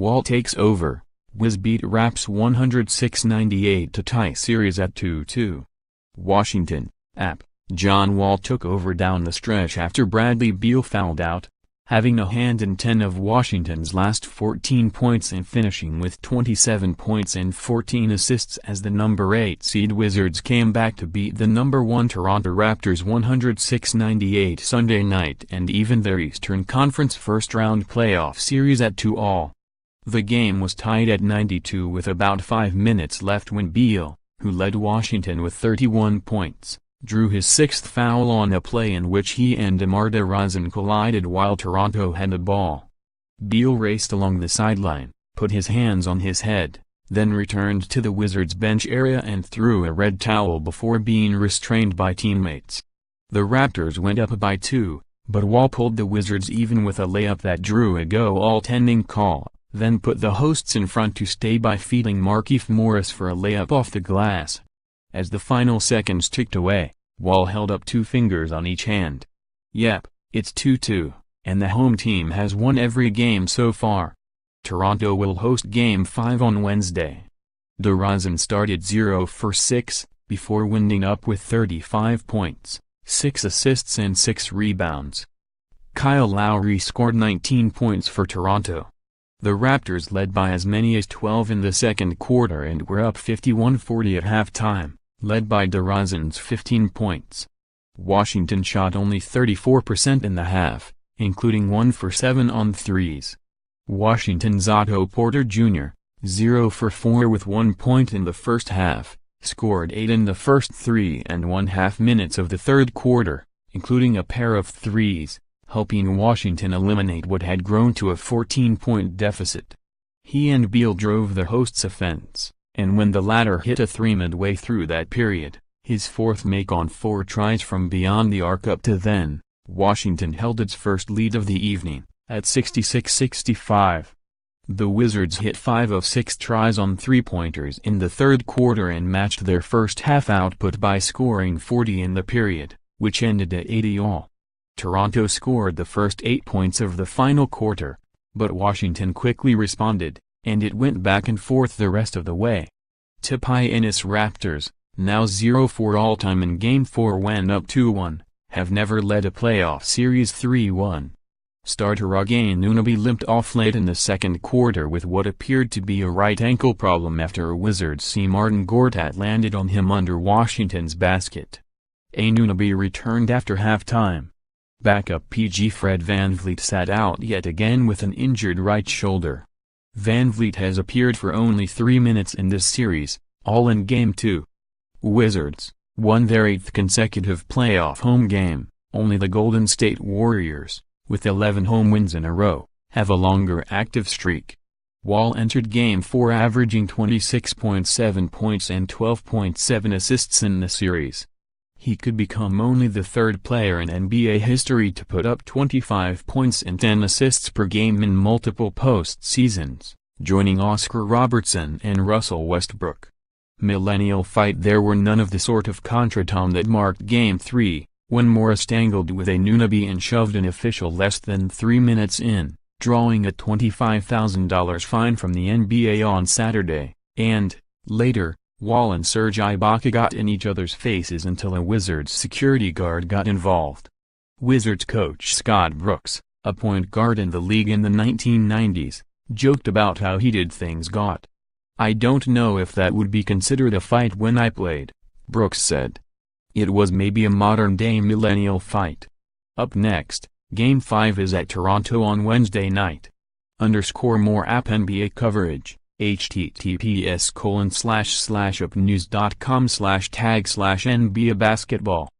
Wall takes over. Wiz beat Raps 106-98 to tie series at 2-2. Washington, App. John Wall took over down the stretch after Bradley Beal fouled out, having a hand in 10 of Washington's last 14 points and finishing with 27 points and 14 assists as the number 8 seed Wizards came back to beat the number 1 Toronto Raptors 106-98 Sunday night and even their Eastern Conference first-round playoff series at 2-all. The game was tied at 92 with about 5 minutes left when Beal, who led Washington with 31 points, drew his 6th foul on a play in which he and DeMar DeRozan collided while Toronto had the ball. Beal raced along the sideline, put his hands on his head, then returned to the Wizards bench area and threw a red towel before being restrained by teammates. The Raptors went up by 2, but Wall pulled the Wizards even with a layup that drew a goaltending call, then put the hosts in front to stay by feeding Markieff Morris for a layup off the glass. As the final seconds ticked away, Wall held up 2 fingers on each hand. Yep, it's 2-2, and the home team has won every game so far. Toronto will host Game 5 on Wednesday. DeRozan started 0 for 6, before winding up with 35 points, 6 assists and 6 rebounds. Kyle Lowry scored 19 points for Toronto. The Raptors led by as many as 12 in the second quarter and were up 51-40 at halftime, led by DeRozan's 15 points. Washington shot only 34% in the half, including 1 for 7 on threes. Washington's Otto Porter Jr., 0 for 4 with 1 point in the first half, scored 8 in the first 3.5 minutes of the third quarter, including a pair of threes, helping Washington eliminate what had grown to a 14-point deficit. He and Beal drove the hosts' offense, and when the latter hit a 3 midway through that period, his 4th make on 4 tries from beyond the arc up to then, Washington held its first lead of the evening, at 66-65. The Wizards hit 5 of 6 tries on three-pointers in the third quarter and matched their first half output by scoring 40 in the period, which ended at 80-all. Toronto scored the first 8 points of the final quarter, but Washington quickly responded, and it went back and forth the rest of the way. Tipainis Raptors, now 0 all-time in Game 4 when up 2-1, have never led a playoff series 3-1. Starter Again Nunabi limped off late in the second quarter with what appeared to be a right ankle problem after Wizards C. Martin Gortat landed on him under Washington's basket. Nunabi returned after halftime. Backup PG Fred VanVleet sat out yet again with an injured right shoulder. VanVleet has appeared for only 3 minutes in this series, all in Game 2. Wizards won their 8th consecutive playoff home game. Only the Golden State Warriors, with 11 home wins in a row, have a longer active streak. Wall entered Game 4 averaging 26.7 points and 12.7 assists in the series. He could become only the 3rd player in NBA history to put up 25 points and 10 assists per game in multiple postseasons, joining Oscar Robertson and Russell Westbrook. Millennial fight. There were none of the sort of contretemps that marked Game 3, when Morris tangled with Nunabi and shoved an official less than 3 minutes in, drawing a $25,000 fine from the NBA on Saturday, and, later, Wall and Serge Ibaka got in each other's faces until a Wizards security guard got involved. Wizards coach Scott Brooks, a point guard in the league in the 1990s, joked about how heated things got. "I don't know if that would be considered a fight when I played," Brooks said. "It was maybe a modern-day millennial fight." Up next, Game 5 is at Toronto on Wednesday night. _more app NBA coverage. https://upnews.com/tag/NBA basketball